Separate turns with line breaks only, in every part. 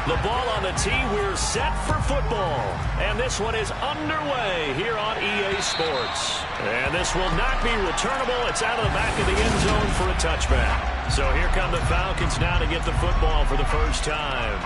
The ball on the tee. We're set for football. And this one is underway here on EA Sports. And this will not be returnable. It's out of the back of the end zone for a touchback. So here come the Falcons now to get the football for the first time.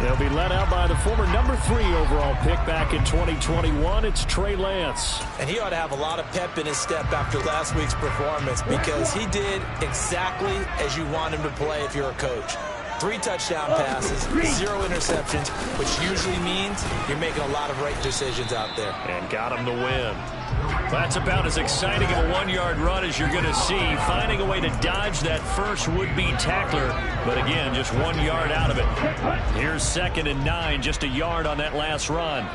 They'll be led out by the former number 3 overall pick back in 2021. It's Trey Lance.
And he ought to have a lot of pep in his step after last week's performance because he did exactly as you want him to play if you're a coach. 3 touchdown passes, 0 interceptions, which usually means you're making a lot of right decisions out there.
And got him the win. That's about as exciting of a 1-yard run as you're going to see, finding a way to dodge that first would-be tackler, but again, just 1 yard out of it. Here's 2nd and 9, just a yard on that last run.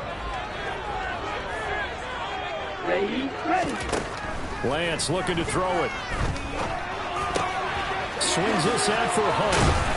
Ready.
Lance looking to throw it. Swings this out for Hunt.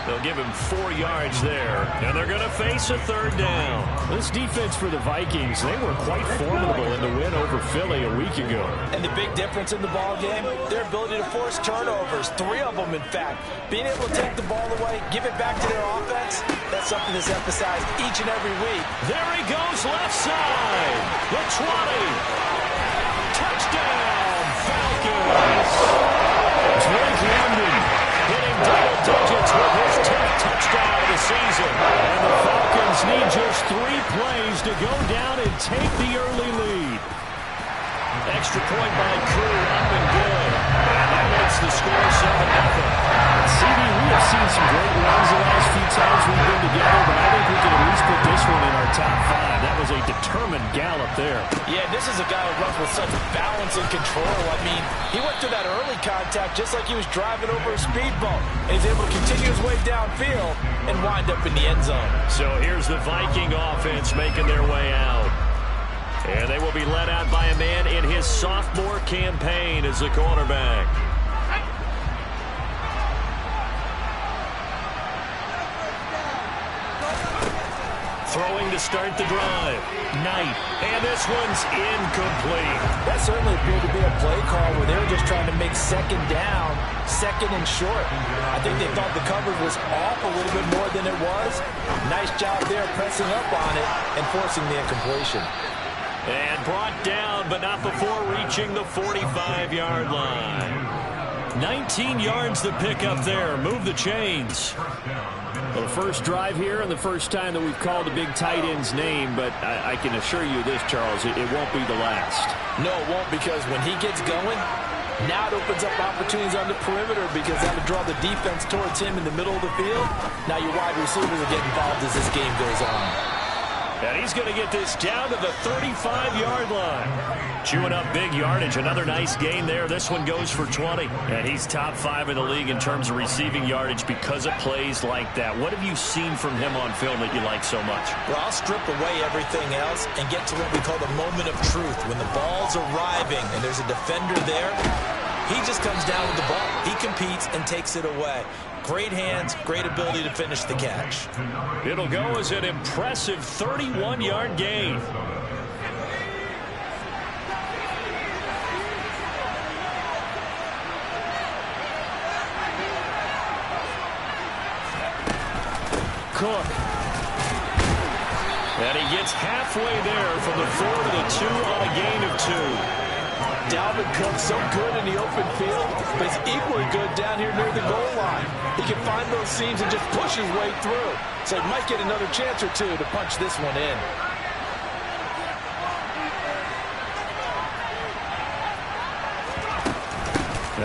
They'll give him 4 yards there, and they're going to face a 3rd down. This defense for the Vikings, they were quite formidable in the win over Philly a week ago.
And the big difference in the ball game, their ability to force turnovers, 3 of them, in fact. Being able to take the ball away, give it back to their offense, that's something that's emphasized each and every week.
There he goes, left side. The 20. Touchdown, Falcons. Drake London hitting double digits with his 10th touchdown of the season. And the Falcons need just 3 plays to go down and take the early lead. Extra point by Crew, up and good. And that makes the score 7-0. CD, we have seen some great runs the last few times we've been together, but I think we can at least put this one in our top 5. That was a determined gallop there.
Yeah, this is a guy who runs with such balance and control. I mean, he went through that early contact just like he was driving over a speed bump. And he's able to continue his way downfield and wind up in the end zone.
So here's the Viking offense making their way out. And they will be led out by a man in his sophomore campaign as the quarterback. Throwing to start the drive. Knight. And this one's incomplete.
That certainly appeared to be a play call where they were just trying to make 2nd down, 2nd and short. I think they thought the coverage was off a little bit more than it was. Nice job there pressing up on it and forcing the incompletion.
And brought down, but not before reaching the 45-yard line. 19 yards to pick up there. Move the chains. Well, first drive here and the first time that we've called a big tight end's name, but I can assure you this, Charles, it won't be the last.
No, it won't, because when he gets going, now it opens up opportunities on the perimeter because that'll draw the defense towards him in the middle of the field. Now your wide receivers will get involved as this game goes on.
And he's going to get this down to the 35-yard line. Chewing up big yardage. Another nice gain there. This one goes for 20. And he's top 5 in the league in terms of receiving yardage because of plays like that. What have you seen from him on film that you like so much?
Well, I'll strip away everything else and get to what we call the moment of truth. When the ball's arriving and there's a defender there, he just comes down with the ball. He competes and takes it away. Great hands, great ability to finish the catch.
It'll go as an impressive 31-yard gain. Cook. And he gets halfway there from the 4 to the 2 on a gain of 2.
Dalvin Cook so good in the open field, but he's equally good down here near the goal line. He can find those seams and just push his way through. So he might get another chance or 2 to punch this one in.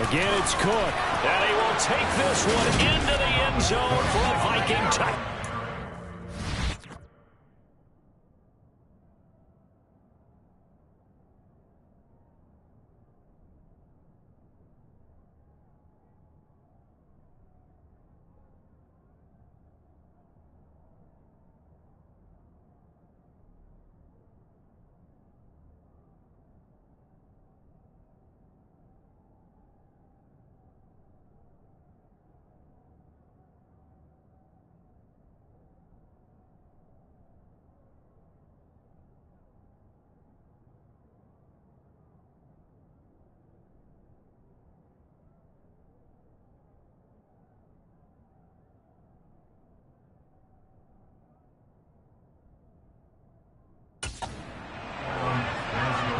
Again, it's Cook. And he will take this one into the end zone for a Viking touchdown.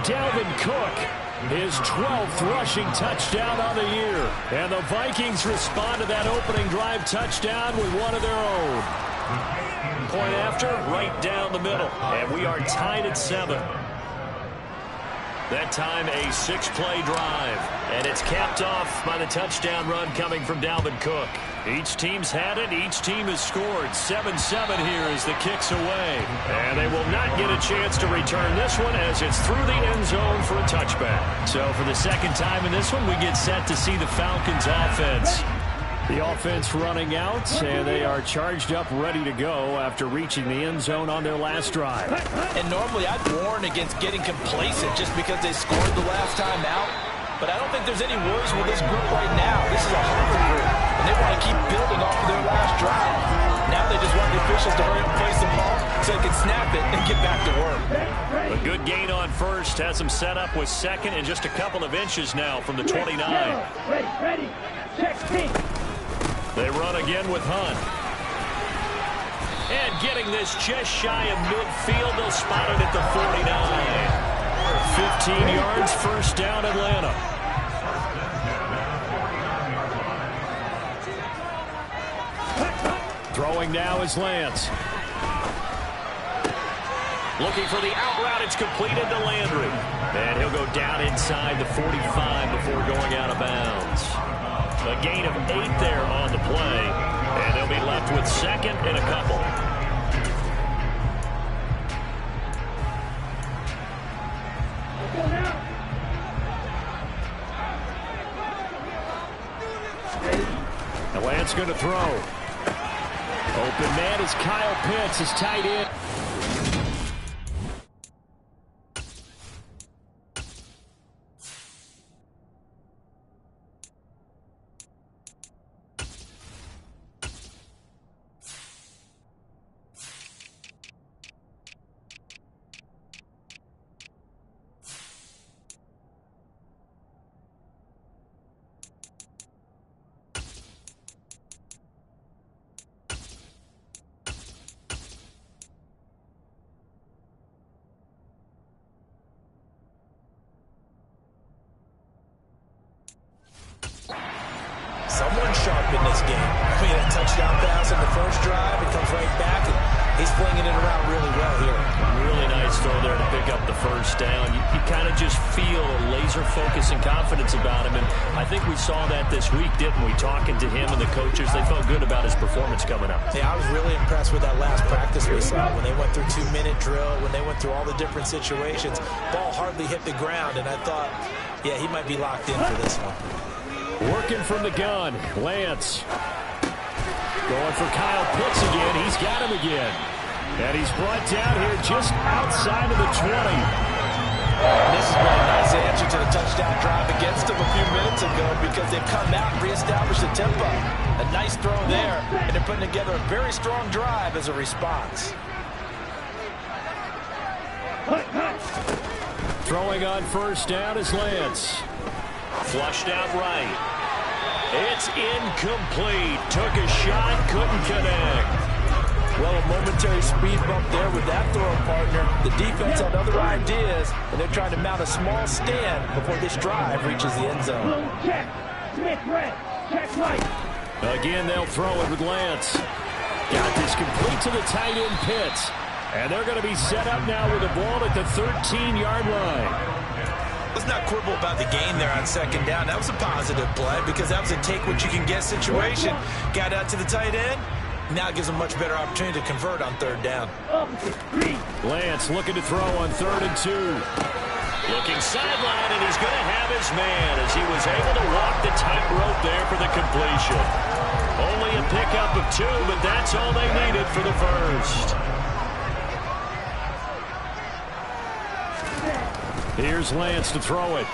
Dalvin Cook, his 12th rushing touchdown on the year. And the Vikings respond to that opening drive touchdown with one of their own. Point after, right down the middle. And we are tied at 7. That time a 6-play drive. And it's capped off by the touchdown run coming from Dalvin Cook. Each team's had it. Each team has scored. 7-7 here as the kick's away. And they will not get a chance to return this one as it's through the end zone for a touchback. So for the second time in this one, we get set to see the Falcons offense. The offense running out, and they are charged up, ready to go after reaching the end zone on their last drive.
And normally I'd warn against getting complacent just because they scored the last time out. But I don't think there's any worries with this group right now. This is a hungry group, and they want to keep building off of their last drive. Now they just want the officials to hurry up and place the ball so they can snap it and get back to work.
A good gain on first has them set up with second and just a couple of inches now from the 29.
Ready. Check team.
They run again with Hunt. And getting this just shy of midfield, they'll spot it at the 49. 15 yards, first down, Atlanta. Throwing now is Lance. Looking for the out route. It's completed to Landry. And he'll go down inside the 45 before going out of bounds. A gain of 8 there on the play. And they'll be left with second and a couple. Now Lance going to throw. Open man is Kyle Pitts, his tight end.
Someone sharp in this game. We had a touchdown pass in the first drive. It comes right back, and he's flinging it around really well here.
Really nice throw there to pick up the first down. You kind of just feel a laser focus and confidence about him, and I think we saw that this week, didn't we? Talking to him and the coaches, they felt good about his performance coming up.
Yeah, I was really impressed with that last practice we saw when they went through 2-minute drill, when they went through all the different situations. Ball hardly hit the ground, and I thought, yeah, he might be locked in for this one.
Working from the gun, Lance. Going for Kyle Pitts again. He's got him again. And he's brought down here just outside of the 20.
And this has been a nice answer to the touchdown drive against them a few minutes ago because they've come out and reestablished the tempo. A nice throw there, and they're putting together a very strong drive as a response.
Throwing on first down is Lance. Flushed out right. It's incomplete. Took a shot, couldn't connect.
Well, a momentary speed bump there with that throwing partner. The defense had other ideas, and they're trying to mount a small stand before this drive reaches the end zone.
Check. Smith red. Check right.
Again, they'll throw it with Lance. Got this complete to the tight end Pitts. And they're going to be set up now with the ball at the 13-yard line.
Let's not quibble about the gain there on second down. That was a positive play because that was a take-what-you-can-get situation. Got out to the tight end. Now it gives them a much better opportunity to convert on third down.
Lance looking to throw on 3rd and 2. Looking sideline, and he's going to have his man as he was able to walk the tightrope there for the completion. Only a pickup of 2, but that's all they needed for the first. Here's Lance to throw it.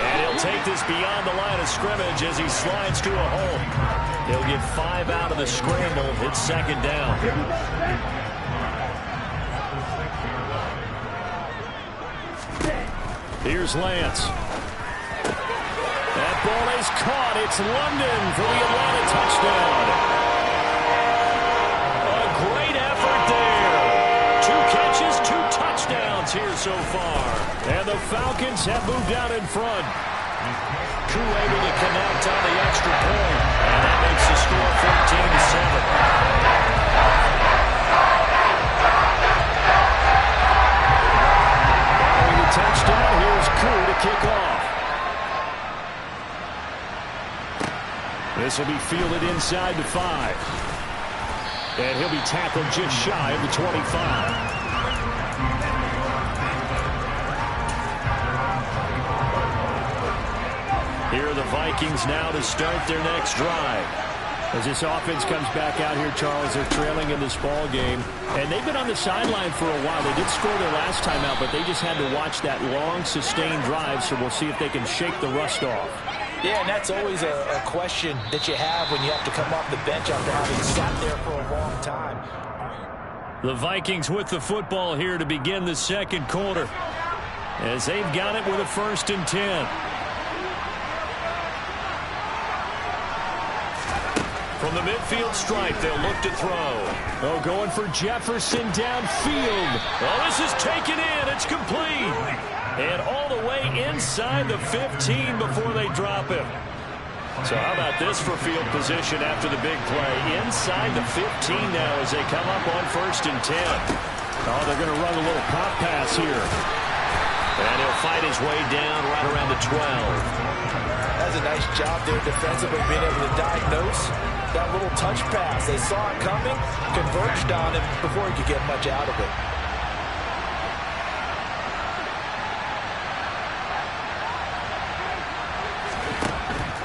And he'll take this beyond the line of scrimmage as he slides to a hole. He'll get 5 out of the scramble. It's second down. Here's Lance. That ball is caught. It's London for the Atlanta touchdown. A great effort there. 2 catches, 2 so far. And the Falcons have moved out in front. Koo able to connect on the extra point. And that makes the score 14-7. Following the touchdown, here's Koo to kick off. This will be fielded inside the 5. And he'll be tackled just shy of the 25. Here are the Vikings now to start their next drive. As this offense comes back out here, Charles, they're trailing in this ball game. And they've been on the sideline for a while. They did score their last time out, but they just had to watch that long, sustained drive. So we'll see if they can shake the rust off.
Yeah, and that's always a question that you have when you have to come off the bench after having sat there for a long time.
The Vikings with the football here to begin the second quarter, as they've got it with a 1st and 10. From the midfield stripe, they'll look to throw. Oh, going for Jefferson downfield. Oh, this is taken in. It's complete. And all the way inside the 15 before they drop him. So how about this for field position after the big play? Inside the 15 now as they come up on 1st and 10. Oh, they're going to run a little pop pass here. And he'll fight his way down right around the 12.
That's a nice job there defensively, being able to diagnose that little touch pass. They saw it coming, converged on him before he could get much out of it.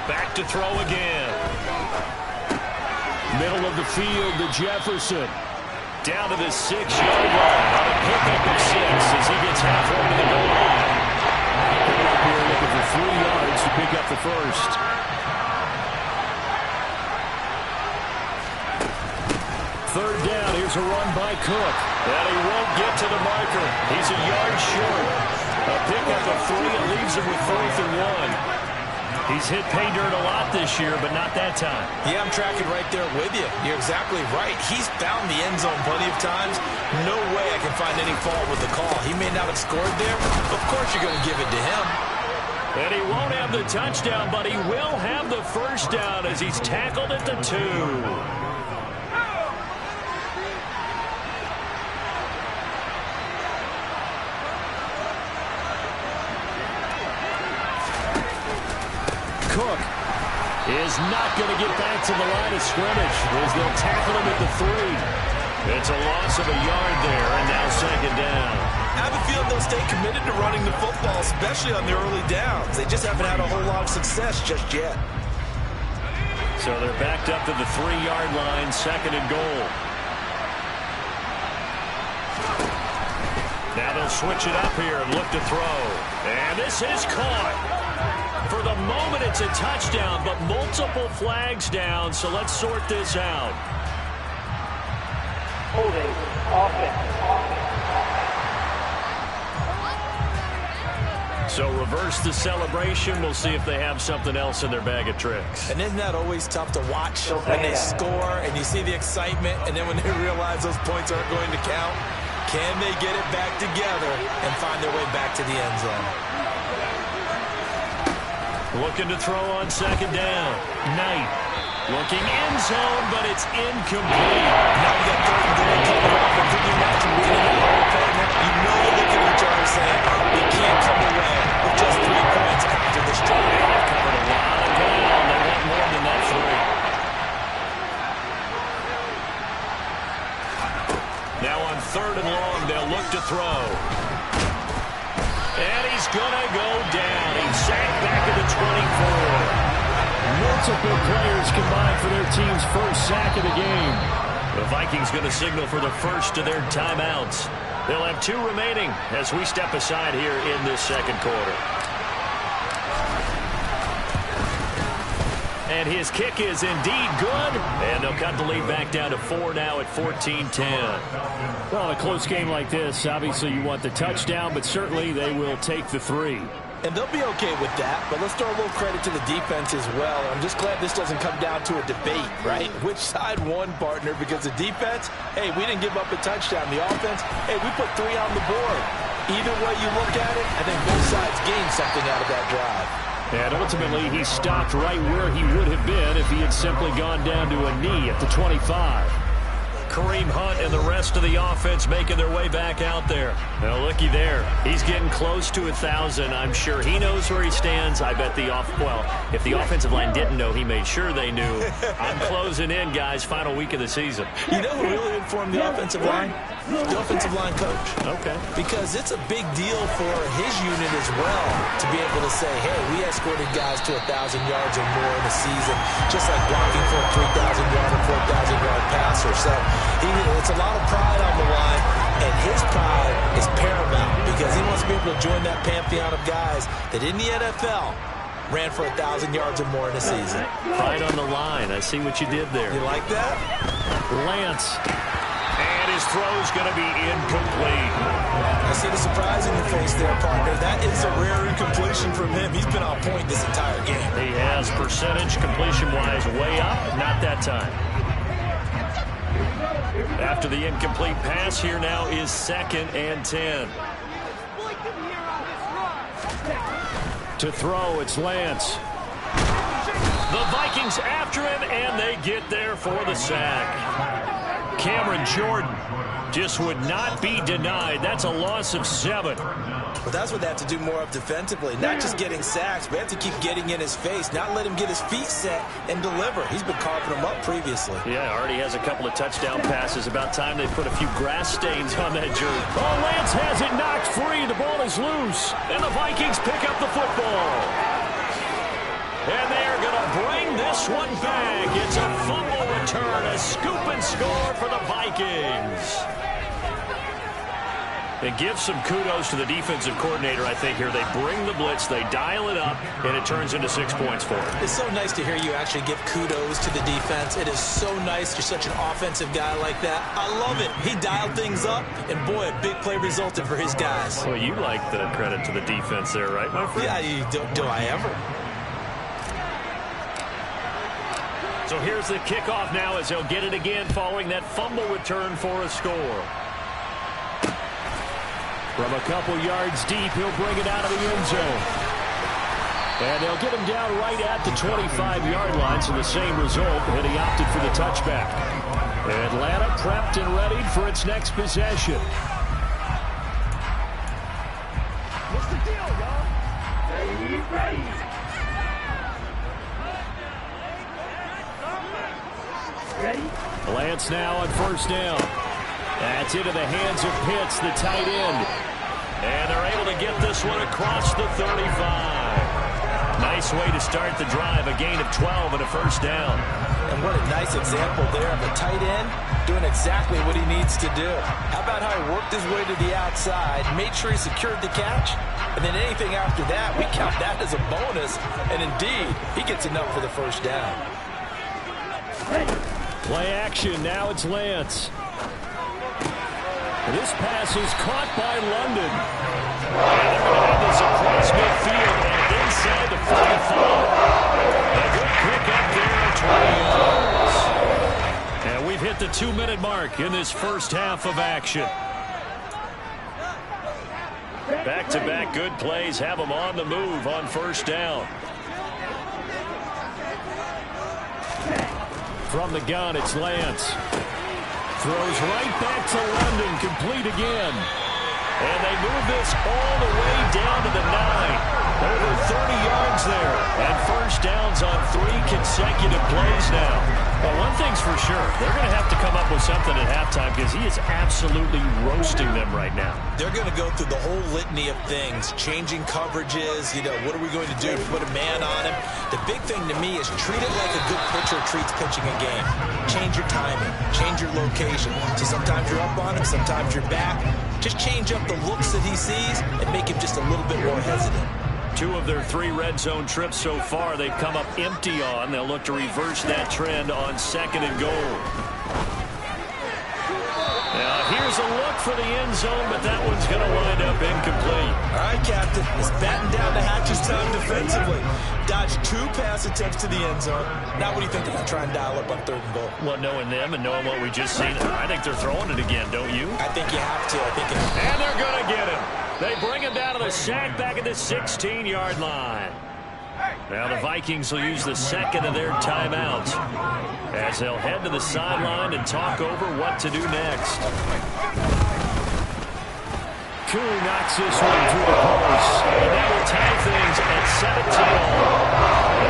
Back to throw again. Middle of the field to Jefferson. Down to the 6-yard line. On a pickup of 6 as he gets halfway to the goal line. Coming up here looking for 3 yards to pick up the first. Third down, here's a run by Cook. And he won't get to the marker. He's a yard short. A pickup of 3 and leaves him with 4th and 1. He's hit pay dirt a lot this year, but not that time.
Yeah, I'm tracking right there with you. You're exactly right. He's found the end zone plenty of times. No way I can find any fault with the call. He may not have scored there. Of course you're going to give it to him.
And he won't have the touchdown, but he will have the first down as he's tackled at the 2. Cook is not going to get back to the line of scrimmage as they'll tackle him at the 3. It's a loss of a yard there, and now 2nd down.
I have a feeling they'll stay committed to running the football, especially on the early downs. They just haven't had a whole lot of success just yet.
So they're backed up to the 3-yard line, 2nd and goal. Now they'll switch it up here and look to throw. And this is caught. For the moment, it's a touchdown, but multiple flags down, so let's sort this out.
Holding. Offense.
So reverse the celebration. We'll see if they have something else in their bag of tricks.
And isn't that always tough to watch when they score and you see the excitement, and then when they realize those points aren't going to count? Can they get it back together and find their way back to the end zone?
Looking to throw on 2nd down. Knight looking end zone, but it's incomplete.
Now you got 3rd and goal coming up, and can you imagine being in that whole opponent? You know you're looking at each other saying, we can't come away with just 3 points after this drive.
They've covered a lot of ground. They want more than that 3. Now on 3rd and long, they'll look to throw. And he's going to go down. He's sacked back at the 24. Multiple players combined for their team's first sack of the game. The Vikings going to signal for the first of their timeouts. They'll have 2 remaining as we step aside here in this second quarter. And his kick is indeed good. And they'll cut the lead back down to 4 now at 14-10. Well, in a close game like this, obviously you want the touchdown, but certainly they will take the 3.
And they'll be okay with that, but let's throw a little credit to the defense as well. I'm just glad this doesn't come down to a debate, right? Which side won, partner? Because the defense, hey, we didn't give up a touchdown. The offense, hey, we put 3 on the board. Either way you look at it, I think both sides gained something out of that drive.
And ultimately, he stopped right where he would have been if he had simply gone down to a knee at the 25. Kareem Hunt and the rest of the offense making their way back out there. Now, looky there. He's getting close to 1,000. I'm sure he knows where he stands. I bet if the offensive line didn't know, he made sure they knew. I'm closing in, guys. Final week of the season.
You know who really informed the offensive line? The offensive line coach.
Okay.
Because it's a big deal for his unit as well to be able to say, hey, we escorted guys to 1,000 yards or more in a season, just like blocking for a 3,000-yard or 4,000-yard passer. So it's a lot of pride on the line, and his pride is paramount because he wants to be able to join that pantheon of guys that in the NFL ran for 1,000 yards or more in a season.
Pride on the line. I see what you did there.
You like that?
Lance. And his throw's going to be incomplete.
I see the surprise in your face there, partner. That is a rare incompletion from him. He's been on point this entire game.
He has percentage completion-wise way up. Not that time. After the incomplete pass, here now is 2nd and 10. To throw, it's Lance. The Vikings after him, and they get there for the sack. Cameron Jordan just would not be denied. That's a loss of 7.
Well, that's what they have to do more of defensively. Not just getting sacks. We have to keep getting in his face, not let him get his feet set and deliver. He's been carving them up previously.
Yeah, already has a couple of touchdown passes. About time they put a few grass stains on that jersey. Oh, Lance has it knocked free. The ball is loose. And the Vikings pick up the football. And they are going to bring this one back. It's a fumble return, a scoop and score for the Vikings. It gives some kudos to the defensive coordinator, I think, here. They bring the blitz, they dial it up, and it turns into 6 points for them.
It's so nice to hear you actually give kudos to the defense. It is so nice. You're such an offensive guy like that. I love it. He dialed things up, and boy, a big play resulted for his guys.
Well, you like the credit to the defense there, right, my friend?
Yeah, do I ever?
So here's the kickoff now as they'll get it again following that fumble return for a score. From a couple yards deep, he'll bring it out of the end zone. And they'll get him down right at the 25-yard line, so the same result, and he opted for the touchback. Atlanta prepped and ready for its next possession.
What's the deal, y'all? Ready.
Lance now on 1st down. That's into the hands of Pitts, the tight end. And they're able to get this one across the 35. Nice way to start the drive, a gain of 12 and a 1st down.
And what a nice example there of a tight end doing exactly what he needs to do. How about how he worked his way to the outside, made sure he secured the catch, and then anything after that, we count that as a bonus. And indeed, he gets enough for the 1st down.
Play action, now it's Lance. This pass is caught by London. And they're going to have this across midfield and inside the 45. A good pick up there, 20 yards. And we've hit the 2-minute mark in this first half of action. Back-to-back good plays have them on the move on 1st down. From the gun, it's Lance. Throws right back to London, complete again. And they move this all the way down to the 9. Over 30 yards there. And 1st downs on 3 consecutive plays now. But one thing's for sure, they're going to have to come up with something at halftime because he is absolutely roasting them right now.
They're going to go through the whole litany of things, changing coverages, what are we going to do to put a man on him? The big thing to me is treat it like a good pitcher treats pitching a game. Change your timing, change your location. So sometimes you're up on him, sometimes you're back. Just change up the looks that he sees and make him just a little bit more hesitant.
2 of their 3 red zone trips so far they've come up empty on. They'll look to reverse that trend on 2nd and goal. Now here's a look for the end zone, but that one's going to wind up incomplete.
All right, Captain. It's batting down the hatches time defensively. Dodged 2 pass attempts to the end zone. Now what do you think they're going to try and dial up on 3rd and goal?
Well, knowing them and knowing what we just seen, I think they're throwing it again, don't you?
I think you have to.
And they're going to get him. They bring him down to the sack back at the 16-yard line. Now the Vikings will use the second of their timeouts as they'll head to the sideline and talk over what to do next. Koo knocks this one through the post, and that will tie things at 17 all.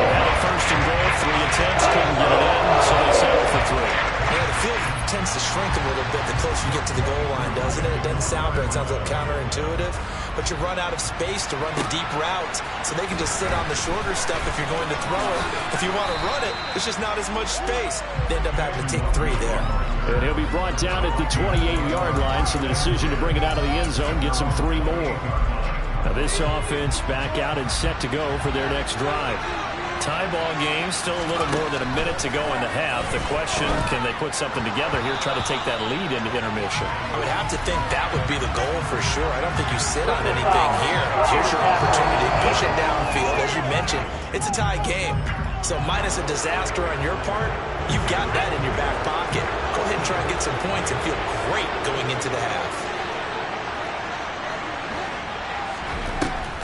Now the 1st and goal, 3 attempts, couldn't get it in, so they settle for 3.
Yeah, the field tends to shrink a little bit the closer you get to the goal line, doesn't it? It doesn't sound right. It sounds a little counterintuitive. But you run out of space to run the deep routes, so they can just sit on the shorter stuff if you're going to throw it. If you want to run it, it's just not as much space. They end up having to take 3 there.
And he'll be brought down at the 28-yard line, so the decision to bring it out of the end zone gets him 3 more. Now this offense back out and set to go for their next drive. Tie ball game, still a little more than a minute to go in the half. The question, can they put something together here, try to take that lead into intermission?
I would have to think that would be the goal for sure. I don't think you sit on anything here. Here's your opportunity. Push it downfield. As you mentioned, it's a tie game. So minus a disaster on your part, you've got that in your back pocket. Go ahead and try and get some points and feel great going into the half.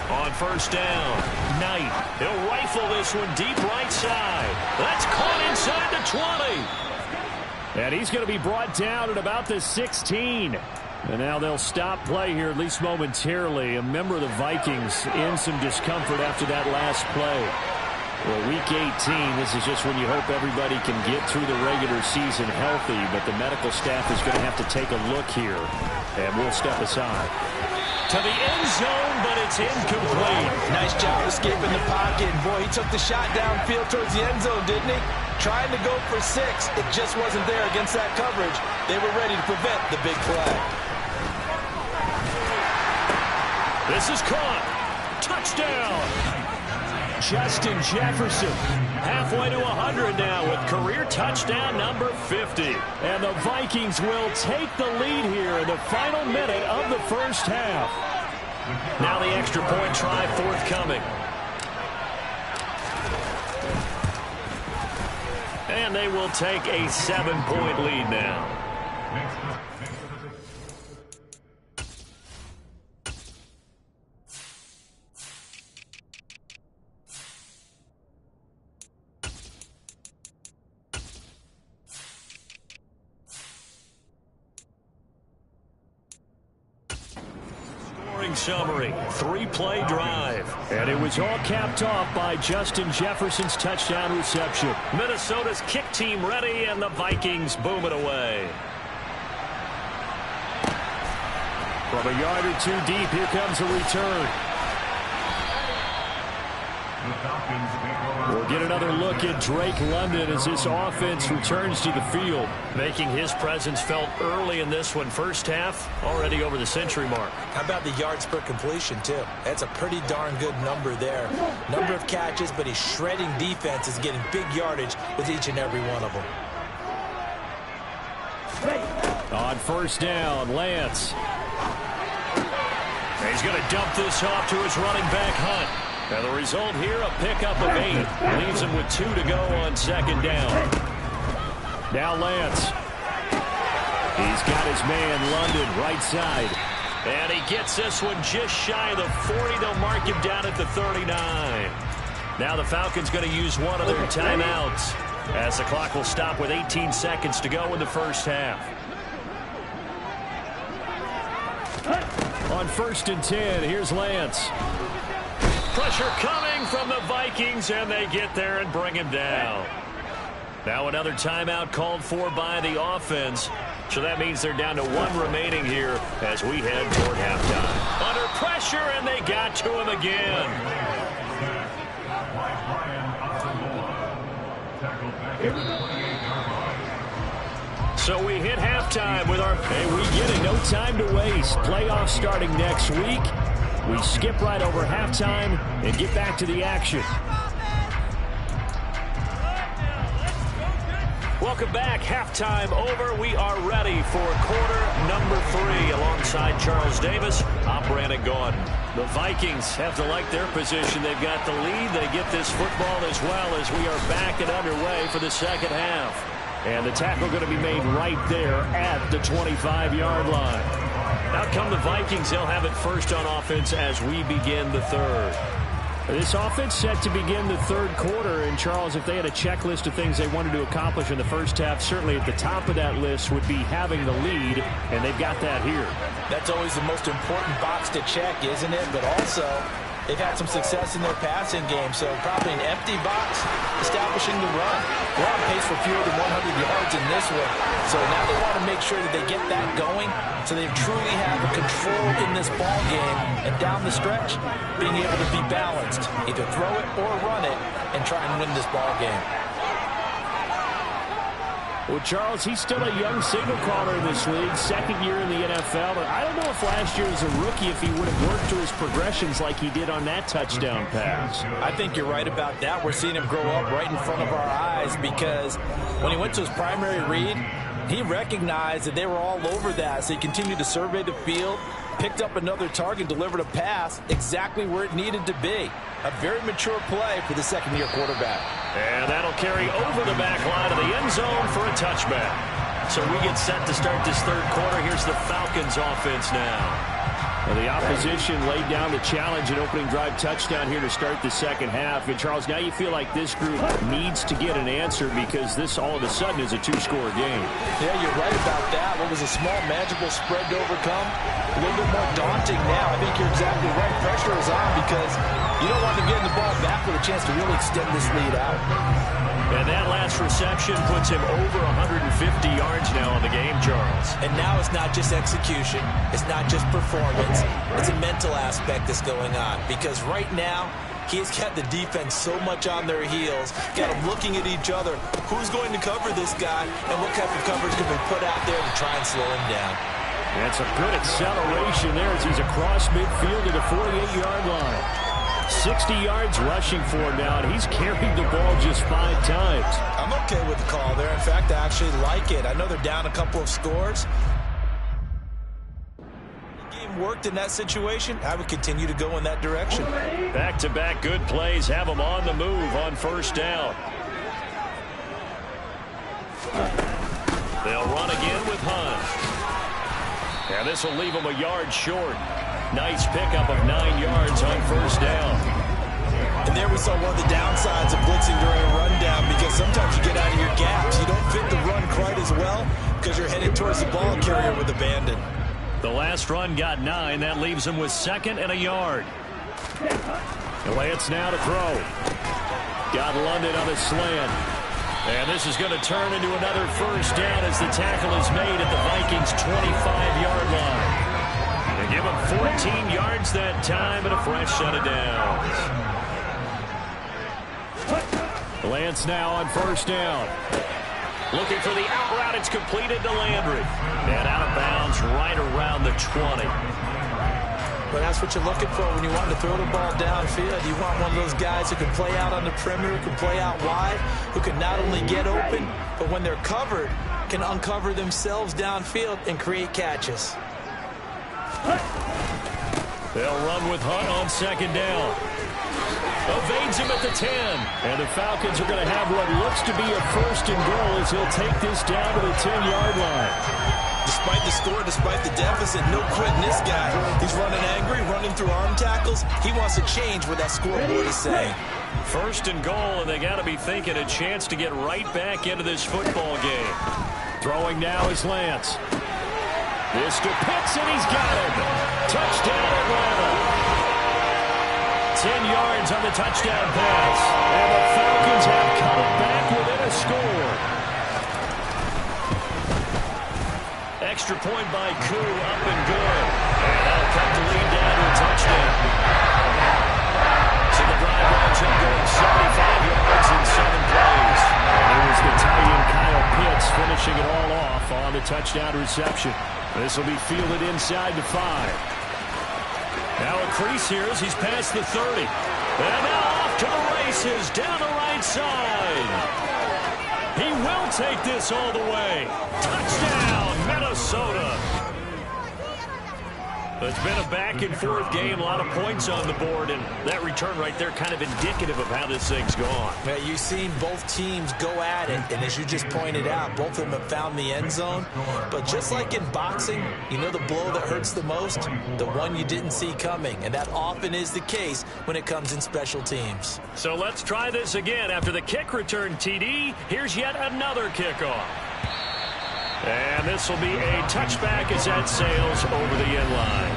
On 1st down, Knight. He'll rifle this one deep right side. That's caught inside the 20. And he's going to be brought down at about the 16. And now they'll stop play here, at least momentarily. A member of the Vikings in some discomfort after that last play. Well, Week 18, this is just when you hope everybody can get through the regular season healthy, but the medical staff is going to have to take a look here, and we'll step aside. To the end zone, but it's incomplete.
Nice job escaping the pocket. Boy, he took the shot downfield towards the end zone, didn't he? Trying to go for 6. It just wasn't there against that coverage. They were ready to prevent the big play.
This is caught. Touchdown. Justin Jefferson halfway to 100 now with career touchdown number 50. And the Vikings will take the lead here in the final minute of the 1st half. Now the extra point try forthcoming. And they will take a 7-point lead now. Summary, 3-play drive. And it was all capped off by Justin Jefferson's touchdown reception. Minnesota's kick team ready, and the Vikings boom it away. From a yard or 2 deep, here comes a return. We'll get another look at Drake London as this offense returns to the field, making his presence felt early in this one. 1st half, already over the century mark.
How about the yards per completion, too? That's a pretty darn good number there. Number of catches, but he's shredding defenses, getting big yardage with each and every one of them.
On 1st down, Lance. He's going to dump this off to his running back, Hunt. And the result here, a pickup of 8. Leaves him with 2 to go on 2nd down. Now Lance. He's got his man, London, right side. And he gets this one just shy of the 40. They'll mark him down at the 39. Now the Falcons going to use one of their timeouts, as the clock will stop with 18 seconds to go in the 1st half. On 1st and 10, here's Lance. Pressure coming from the Vikings, and they get there and bring him down. Now another timeout called for by the offense. So that means they're down to 1 remaining here as we head toward halftime. Under pressure, and they got to him again. So we hit halftime with our... Hey, we get it. No time to waste. Playoffs starting next week. We skip right over halftime and get back to the action. Well, Welcome back. Halftime over. We are ready for quarter number 3 alongside Charles Davis. I'm Brandon Gaudin. The Vikings have to like their position. They've got the lead. They get this football as well as we are back and underway for the second half. And the tackle going to be made right there at the 25-yard line. Out come the Vikings. They'll have it first on offense as we begin the third. This offense set to begin the third quarter. And, Charles, if they had a checklist of things they wanted to accomplish in the first half, certainly at the top of that list would be having the lead, and they've got that here. That's always the most important box to check, isn't it? But also, they've had some success in their passing game, so probably an empty box, establishing the run. They're on pace for fewer than 100 yards in this one. So now they want to make sure that they get that going so they truly have a control in this ball game. And down the stretch, being able to be balanced. Either throw it or run it and try and win this ball game. Well, Charles, he's still a young signal caller in this league, second year in the NFL. But I don't know if last year as a rookie if he would have worked through his progressions like he did on that touchdown pass. I think you're right about that. We're seeing him grow up right in front of our eyes because when he went to his primary read, he recognized that they were all over that. So he continued to survey the field, picked up another target, delivered a pass exactly where it needed to be. A very mature play for the second-year quarterback. And that'll carry over the back line of the end zone for a touchback. So we get set to start this third quarter. Here's the Falcons offense now. And the opposition laid down the challenge and opening drive touchdown here to start the second half. And, Charles, now you feel like this group needs to get an answer because this all of a sudden is a two-score game. Yeah, you're right about that. What was a small, manageable spread to overcome? A little bit more daunting now. I think you're exactly right. Pressure is on because you don't want to get the ball back with a chance to really extend this lead out. And that last reception puts him over 150 yards now on the game, Charles. And now it's not just execution. It's not just performance. It's a mental aspect that's going on. Because right now, he's got the defense so much on their heels, got them looking at each other. Who's going to cover this guy, and what type of coverage can be put out there to try and slow him down? That's a good acceleration there as he's across midfield to the 48-yard line. 60 yards rushing for him now, and he's carried the ball just 5 times. I'm okay with the call there. In fact, I actually like it. I know they're down a couple of scores. The game worked in that situation. I would continue to go in that direction. Back-to-back good plays have them on the move on first down. They'll run again with Hunt. And this will leave them a yard short. Nice pickup of 9 yards on first down. And there we saw one of the downsides of blitzing during a rundown because sometimes you get out of your gaps. You don't fit the run quite as well because you're headed towards the ball carrier with abandon. The last run got 9. That leaves him with 2nd and a yard. Lance now to throw. Got London on a slant. And this is going to turn into another first down as the tackle is made at the Vikings' 25-yard line. They give him 14 yards that time and a fresh set of downs. Lance now on first down. Looking for the out route. It's completed to Landry. And out of bounds right around the 20. But that's what you're looking for when you want to throw the ball downfield. You want one of those guys who can play out on the perimeter, can play out wide, who can not only get open, but when they're covered, can uncover themselves downfield and create catches. They'll run with Hunt on second down. Evades him at the 10. And the Falcons are going to have what looks to be a first and goal as he'll take this down to the 10-yard line. Despite the score, despite the deficit, no quitting this guy. He's running angry, running through arm tackles. He wants to change what that scoreboard is saying. First and goal, and they got to be thinking a chance to get right back into this football game. Throwing now is Lance. This to Pitts, and he's got him. Touchdown, Atlanta. 10 yards on the touchdown pass. And the Falcons have cut it back within a score. Extra point by Koo, up and good. And that'll cut the lead down to a touchdown. So the drive runs up going 75 yards in 7 plays. And it was the tight end Kyle Pitts finishing it all off on the touchdown reception. This will be fielded inside the 5. Now a crease here as he's past the 30. And now off to the races down the right side. He will take this all the way. Touchdown, Minnesota. It's been a back-and-forth game, a lot of points on the board, and that return right there kind of indicative of how this thing's gone.
Yeah, you've seen both teams go at it, and as you just pointed out, both of them have found the end zone. But just like in boxing, you know the blow that hurts the most? The one you didn't see coming, and that often is the case when it comes in special teams.
So let's try this again. After the kick return TD, here's yet another kickoff. And this will be a touchback as that sails over the end line.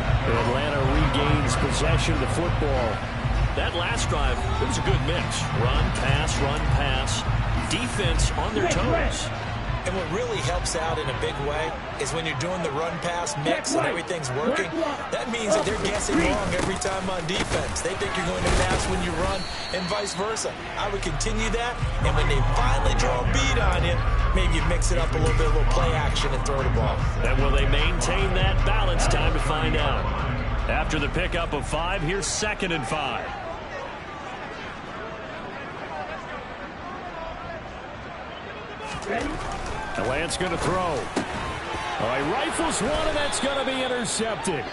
Atlanta regains possession of the football. That last drive, it was a good mix. Run, pass, defense on their toes.
And what really helps out in a big way is when you're doing the run-pass mix and everything's working, that means that they're guessing wrong every time on defense. They think you're going to pass when you run and vice versa. I would continue that, and when they finally draw a beat on you, maybe you mix it up a little bit, a little play action and throw the ball.
And will they maintain that balance? Time to find out. After the pickup of 5, here's 2nd and 5. And Lance going to throw. All right, rifles one, and that's going to be intercepted.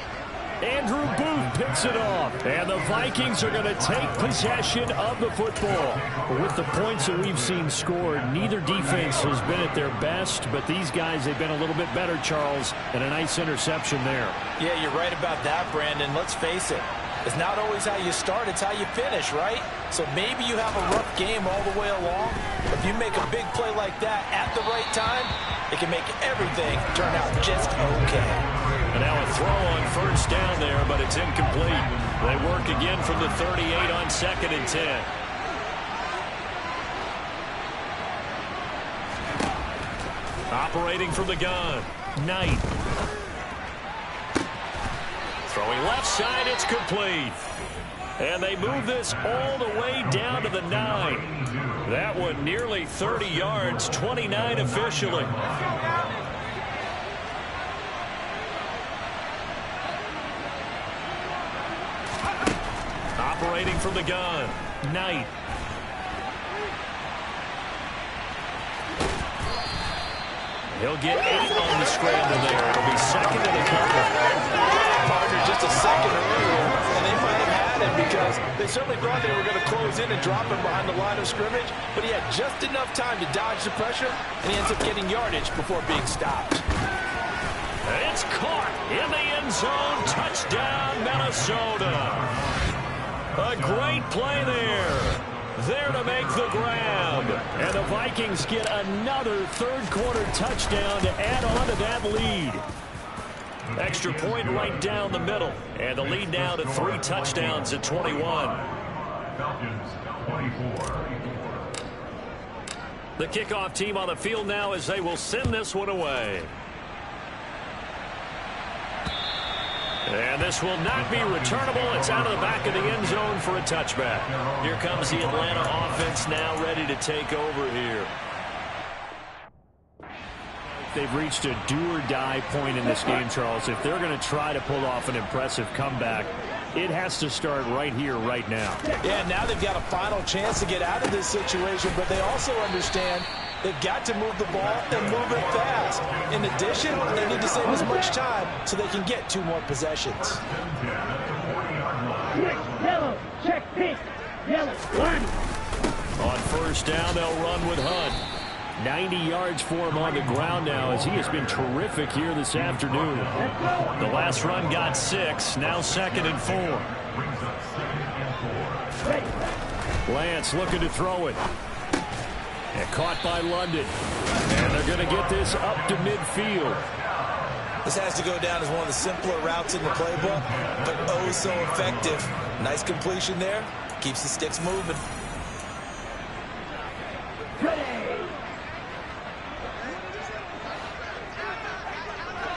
Andrew Booth picks it off. And the Vikings are going to take possession of the football. With the points that we've seen scored, neither defense has been at their best, but these guys, they've been a little bit better, Charles, and a nice interception there.
Yeah, you're right about that, Brandon. Let's face it. It's not always how you start, it's how you finish, right? So maybe you have a rough game all the way along. But if you make a big play like that at the right time, it can make everything turn out just okay.
And now a throw on first down there, but it's incomplete. They work again from the 38 on 2nd and 10. Operating from the gun, Knight. Throwing left side, it's complete. And they move this all the way down to the 9. That one nearly 30 yards, 29 officially. Operating from the gun, Knight. He'll get 8 on the scramble there. It'll be 2nd and a couple.
Partner just a second earlier, and they might have had him because they certainly thought they were going to close in and drop him behind the line of scrimmage, but he had just enough time to dodge the pressure, and he ends up getting yardage before being stopped.
It's caught in the end zone. Touchdown, Minnesota. A great play there. There to make the grab. And the Vikings get another third-quarter touchdown to add on to that lead. Extra point right down the middle. And the lead now to 3 touchdowns at 21.
Falcons, 24.
The kickoff team on the field now as they will send this one away. And this will not be returnable. It's out of the back of the end zone for a touchback. Here comes the Atlanta offense now ready to take over here. They've reached a do-or-die point in this game, Charles. If they're going to try to pull off an impressive comeback, it has to start right here, right now.
Yeah, now they've got a final chance to get out of this situation, but they also understand they've got to move the ball and move it fast. In addition, they need to save as much time so they can get 2 more possessions.
Yellow, check pink. Yellow, one.
On first down, they'll run with Hunt. 90 yards for him on the ground now as he has been terrific here this afternoon. The last run got 6, now 2nd and 4. Lance looking to throw it. And caught by London. And they're going to get this up to midfield.
This has to go down as one of the simpler routes in the playbook, but oh so effective. Nice completion there. Keeps the sticks moving.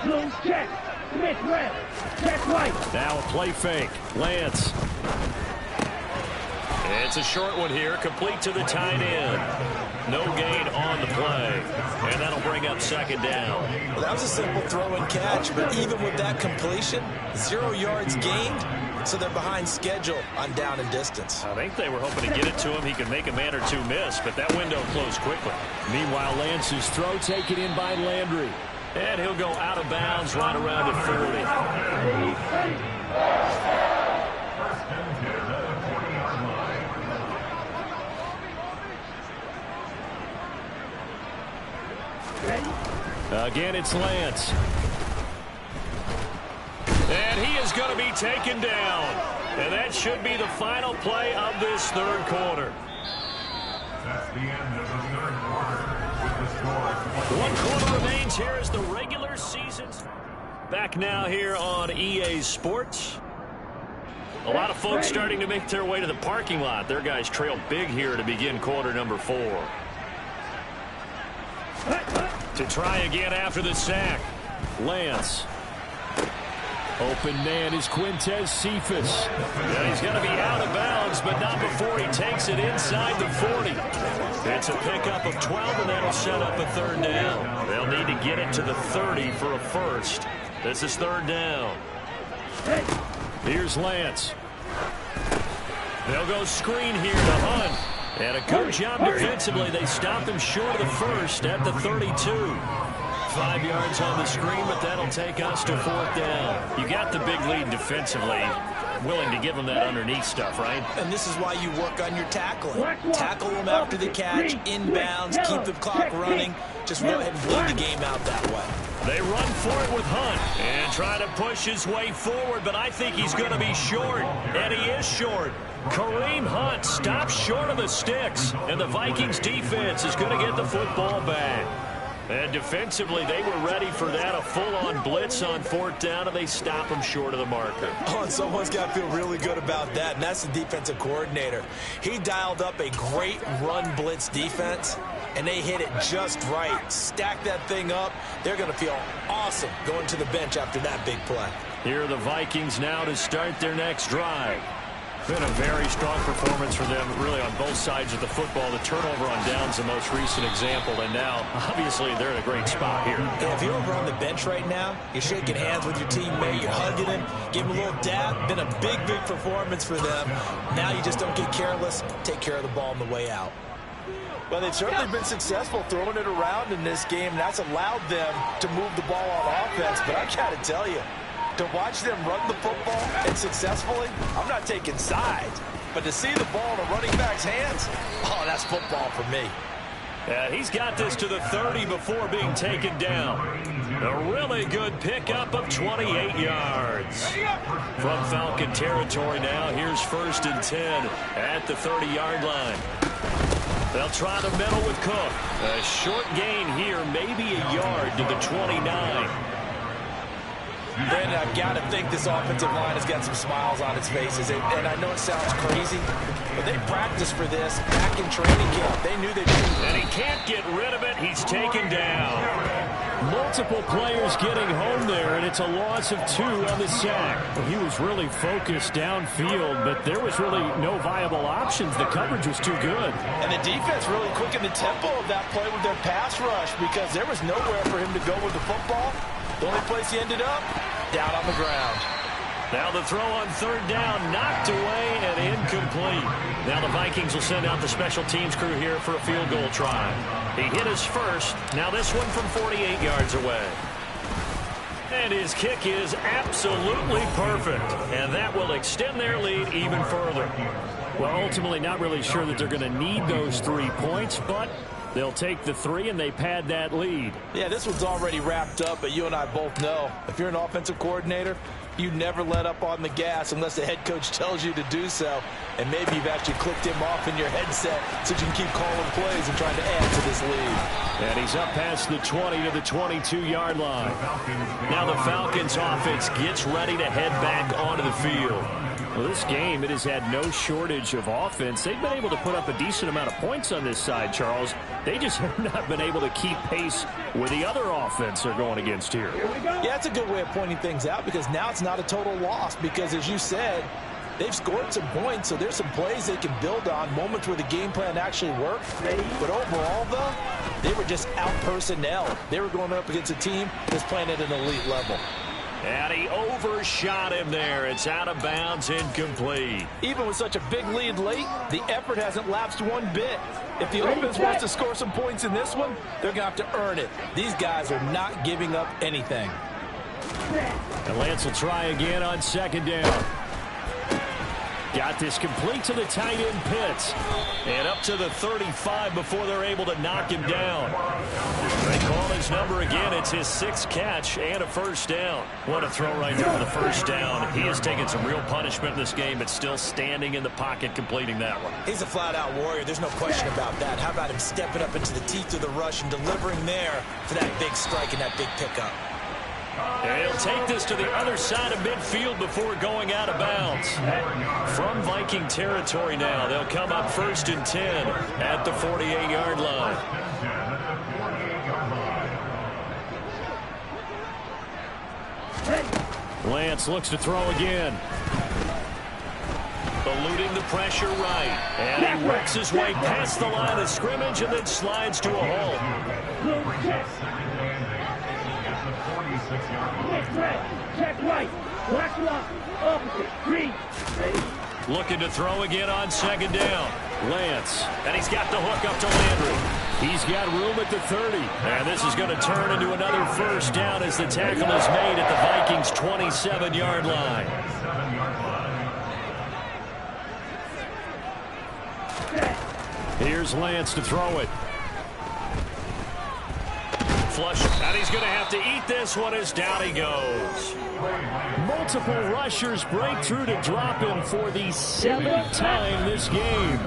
Blue check. Smith red. Check right.
Now a play fake. Lance. It's a short one here, complete to the tight end. No gain on the play. And that'll bring up second down.
Well, that was a simple throw and catch, but even with that completion, 0 yards gained, so they're behind schedule on down and distance.
I think they were hoping to get it to him. He could make a man or two miss, but that window closed quickly.
Meanwhile, Lance's throw taken in by Landry.
And he'll go out of bounds right around at 40.
Again, it's Lance.
And he is going to be taken down. And that should be the final play of this third quarter.
That's the end of the third quarter with the score.
1 quarter remains here as the regular season. Back now here on EA Sports. A lot of folks starting to make their way to the parking lot. Their guys trail big here to begin quarter number 4. To try again after the sack. Lance.
Open man is Quintez Cephas.
Yeah, he's going to be out of bounds, but not before he takes it inside the 40. It's a pickup of 12, and that'll set up a third down. They'll need to get it to the 30 for a first. This is third down.
Here's Lance.
They'll go screen here to Hunt. And a good job defensively. They stopped him short of the first at the 32. 5 yards on the screen, but that'll take us to fourth down. You got the big lead defensively. Willing to give them that underneath stuff, right?
And this is why you work on your tackling. Tackle them after the catch, inbounds, keep the clock running. Just go ahead and bleed the game out that way.
They run for it with Hunt and try to push his way forward, but I think he's going to be short, and he is short. Kareem Hunt stops short of the sticks, and the Vikings defense is going to get the football back. And defensively, they were ready for that, a full-on blitz on fourth down, and they stop him short of the marker.
Oh, and someone's got to feel really good about that, and that's the defensive coordinator. He dialed up a great run blitz defense, and they hit it just right. Stack that thing up. They're going to feel awesome going to the bench after that big play.
Here are the Vikings now to start their next drive. Been a very strong performance for them, really, on both sides of the football. The turnover on downs the most recent example, and now, obviously, they're in a great spot here.
Yeah, if you're over on the bench right now, you're shaking hands with your teammate, you're hugging him, give him a little dab. Been a big, big performance for them. Now you just don't get careless. Take care of the ball on the way out.
Well, they've certainly been successful throwing it around in this game. That's allowed them to move the ball on offense, but I got to tell you, to watch them run the football and successfully, I'm not taking sides, but to see the ball in a running back's hands, oh, that's football for me.
He's got this to the 30 before being taken down. A really good pickup of 28 yards. From Falcon territory now, here's 1st and 10 at the 30-yard line. They'll try the middle with Cook. A short gain here, maybe a yard to the 29.
Brandon, I've got to think this offensive line has got some smiles on its faces. And I know it sounds crazy, but they practiced for this back in training camp. They knew they'd be.
And he can't get rid of it. He's taken down.
Multiple players getting home there, and it's a loss of 2 on the sack. He was really focused downfield, but there was really no viable options. The coverage was too good.
And the defense really quickened the tempo of that play with their pass rush because there was nowhere for him to go with the football. The only place he ended up, down on the ground.
Now the throw on third down, knocked away and incomplete. Now the Vikings will send out the special teams crew here for a field goal try. He hit his first. Now this one from 48 yards away. And his kick is absolutely perfect. And that will extend their lead even further.
Well, ultimately not really sure that they're going to need those 3 points, but they'll take the 3 and they pad that lead.
Yeah, this one's already wrapped up, but you and I both know if you're an offensive coordinator, you never let up on the gas unless the head coach tells you to do so. And maybe you've actually clicked him off in your headset so you can keep calling plays and trying to add to this lead.
And he's up past the 20 to the 22-yard line.
Now the Falcons offense gets ready to head back onto the field.
Well, this game, it has had no shortage of offense. They've been able to put up a decent amount of points on this side, Charles. They just have not been able to keep pace with the other offense they're going against here.
Yeah, that's a good way of pointing things out because now it's not a total loss because, as you said, They've scored some points, so there's some plays they can build on, moments where the game plan actually worked. But overall, though, they were just out-personnel. They were going up against a team that's playing at an elite level.
And he overshot him there. It's out of bounds, incomplete.
Even with such a big lead late, the effort hasn't lapsed one bit. If the offense wants to score some points in this one, they're going to have to earn it. These guys are not giving up anything.
And Lance will try again on second down. Got this complete to the tight end Pitts. And up to the 35 before they're able to knock him down. They call his number again. It's his 6th catch and a first down. What a throw right there for the first down. He has taken some real punishment in this game, but still standing in the pocket completing that one.
He's a flat-out warrior. There's no question about that. How about him stepping up into the teeth of the rush and delivering there for that big strike and that big pickup?
And he'll take this to the other side of midfield before going out of bounds. From Viking territory now, they'll come up 1st and 10 at the 48-yard line. Lance looks to throw again. Eluding the pressure right. And he works his way past the line of scrimmage and then slides to a halt.
Check right. Black lock. Opposite. Green.
Looking to throw again on second down. Lance. And he's got the hook up to Landry. He's got room at the 30. And this is going to turn into another first down as the tackle is made at the Vikings' 27-yard line. Here's Lance to throw it. Flush, and he's going to have to eat this one as down he goes. Multiple rushers break through to drop him for the 7th time this game.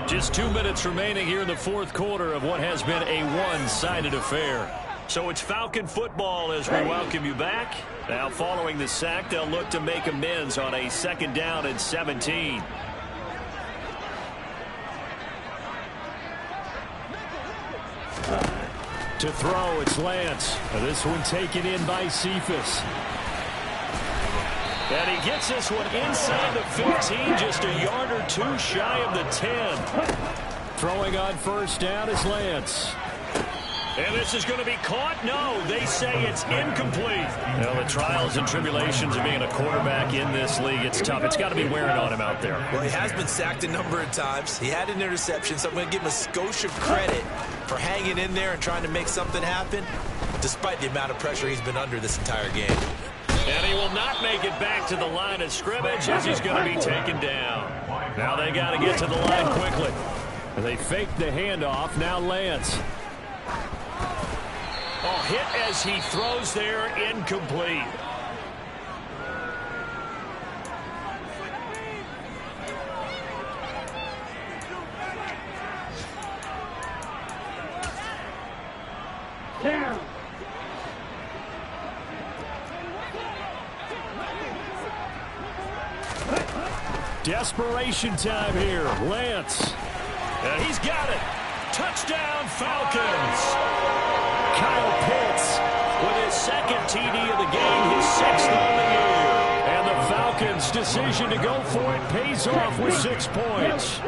Just 2 minutes remaining here in the 4th quarter of what has been a one-sided affair. So it's Falcon football as we welcome you back. Now following the sack, they'll look to make amends on a 2nd down and 17. To throw, it's Lance. This one taken in by Cephas. And he gets this one inside the 15, just a yard or two shy of the 10. Throwing on first down is Lance. And this is going to be caught? No, they say it's incomplete. Well, the trials and tribulations of being a quarterback in this league, it's tough. It's got to be wearing on him out there.
Well, he has been sacked a number of times. He had an interception, so I'm going to give him a skosh of credit for hanging in there and trying to make something happen, despite the amount of pressure he's been under this entire game.
And he will not make it back to the line of scrimmage as he's going to be taken down. Now they got to get to the line quickly. They fake the handoff. Now Lance. Oh, hit as he throws there, incomplete.
Down.
Desperation time here. Lance. And he's got it. Touchdown, Falcons. Kyle Pitts with his 2nd TD of the game, his 6th on the year. And the Falcons' decision to go for it pays off with 6 points.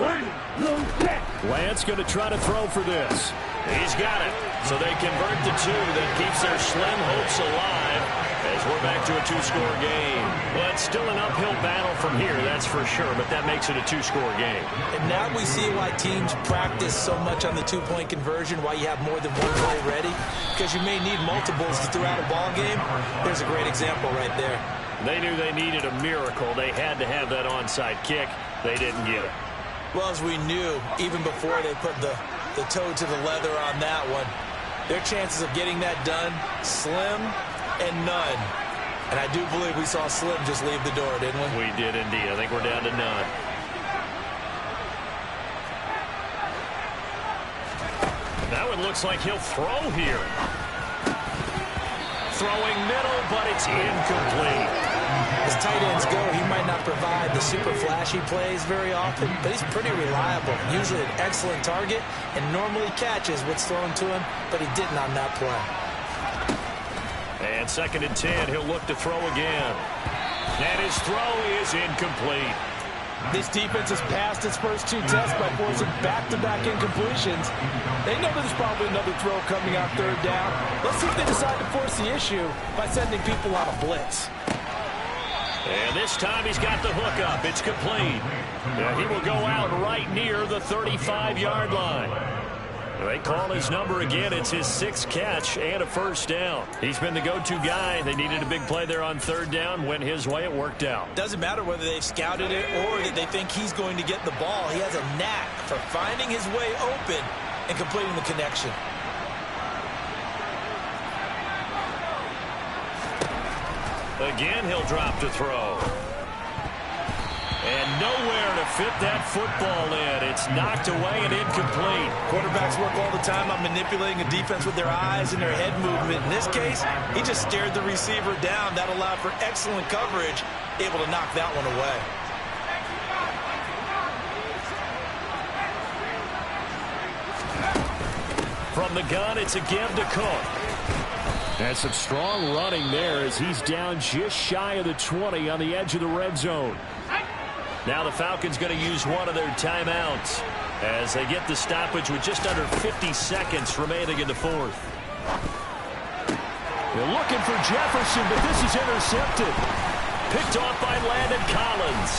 Lance going to try to throw for this. He's got it. So they convert the 2 that keeps their slim hopes alive as we're back to a 2-score game. Well, it's still an uphill battle from here, that's for sure, but that makes it a 2-score game.
And now we see why teams practice so much on the 2-point conversion, why you have more than one play ready, because you may need multiples throughout a ball game. There's a great example right there.
They knew they needed a miracle. They had to have that onside kick. They didn't get it.
Well, as we knew, even before they put the toe to the leather on that one, their chances of getting that done, slim and none. And I do believe we saw Slim just leave the door, didn't we?
We did indeed. I think we're down to none. Now it looks like he'll throw here. Throwing middle, but it's incomplete.
As tight ends go, he might not provide the super flashy plays very often, but he's pretty reliable. Usually an excellent target, and normally catches what's thrown to him, but he didn't on that play.
And 2nd and 10, he'll look to throw again. And his throw is incomplete.
This defense has passed its first 2 tests by forcing back-to-back incompletions. They know there's probably another throw coming on 3rd down. Let's see if they decide to force the issue by sending people on a blitz.
And this time he's got the hook up. It's complete. And he will go out right near the 35-yard line. They call his number again. It's his 6th catch and a first down. He's been the go-to guy. They needed a big play there on 3rd down. Went his way. It worked out.
Doesn't matter whether they've scouted it or that they think he's going to get the ball. He has a knack for finding his way open and completing the connection.
Again, he'll drop to throw. And nowhere to fit that football in. It's knocked away and incomplete.
Quarterbacks work all the time on manipulating a defense with their eyes and their head movement. In this case, he just stared the receiver down. That allowed for excellent coverage, able to knock that one away.
From the gun, it's a give to Cook. And some strong running there as he's down just shy of the 20 on the edge of the red zone. Now the Falcons going to use one of their timeouts as they get the stoppage with just under 50 seconds remaining in the 4th.
They're looking for Jefferson, but this is intercepted.
Picked off by Landon Collins.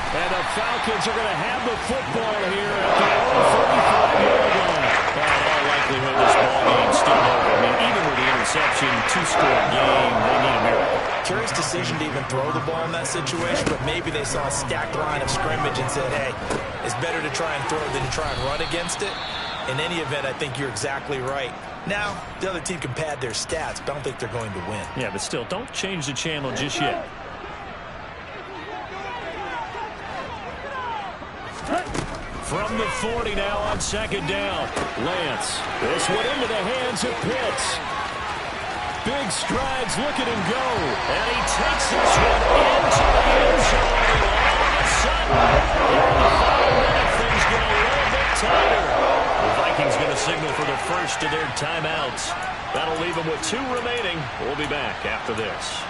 And the Falcons are going to have the football here at the own 35-yard line.
Well, in all likelihood, this ball game's still over. I mean, even with the interception, 2-score game, they need a miracle.
Curious decision to even throw the ball in that situation, but maybe they saw a stacked line of scrimmage and said, hey, it's better to try and throw than to try and run against it. In any event, I think you're exactly right. Now, the other team can pad their stats, but I don't think they're going to win.
Yeah, but still, don't change the channel just yet. From the 40 now on 2nd down. Lance.
This one into the hands of Pitts. Big strides, look at him go.
And he takes this one into the end zone. All of a sudden, here in the final minute, things get a little bit tighter. The Vikings going to signal for the first of their timeouts. That'll leave them with 2 remaining. We'll be back after this.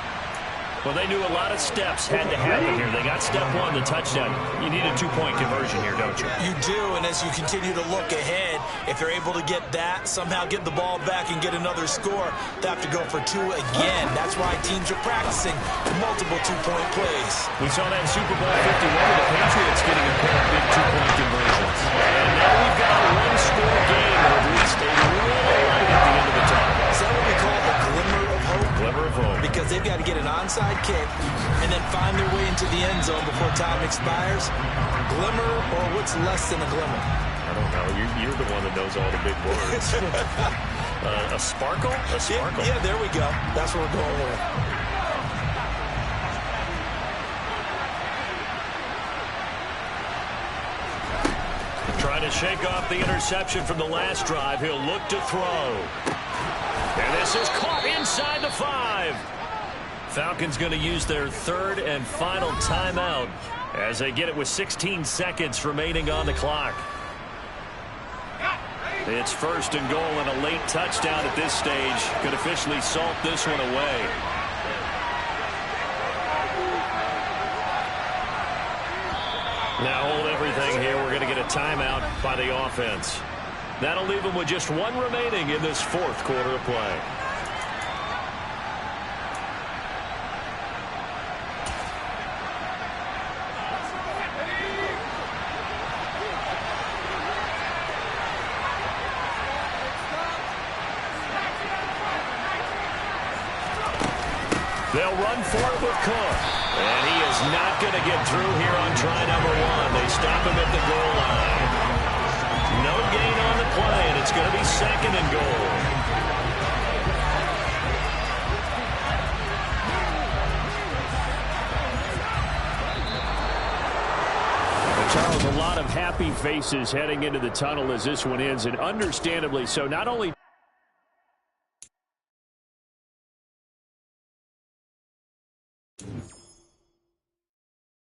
Well, they knew a lot of steps had to happen here. They got step 1, the touchdown. You need a 2-point conversion here, don't you?
You do, and as you continue to look ahead, if they're able to get that, somehow get the ball back and get another score, they have to go for 2 again. That's why teams are practicing multiple 2-point plays.
We saw that Super Bowl 51 with the Patriots getting a pair of big 2-point conversions. And now we've got a 1-score game, or at least a little light at the end of the tunnel.
Is that what we call a glimmer of hope?
Glimmer of hope.
Because they've got to get an onside kick and then find their way into the end zone before time expires. Glimmer or what's less than a glimmer?
I don't know. You're the one that knows all the big words. A sparkle? A sparkle.
Yeah, there we go. That's what we're going with.
Trying to shake off the interception from the last drive. He'll look to throw. And this is caught inside the 5. Falcons going to use their 3rd and final timeout as they get it with 16 seconds remaining on the clock. It's 1st and goal and a late touchdown at this stage could officially salt this one away. Now hold everything here. We're going to get a timeout by the offense. That'll leave them with just 1 remaining in this 4th quarter of play. They'll run for it with Cook. And he is not going to get through here on try number 1. They stop him at the goal line. No gain on the play, and it's going to be 2nd and goal.
Charles, a lot of happy faces heading into the tunnel as this one ends, and understandably so. Not only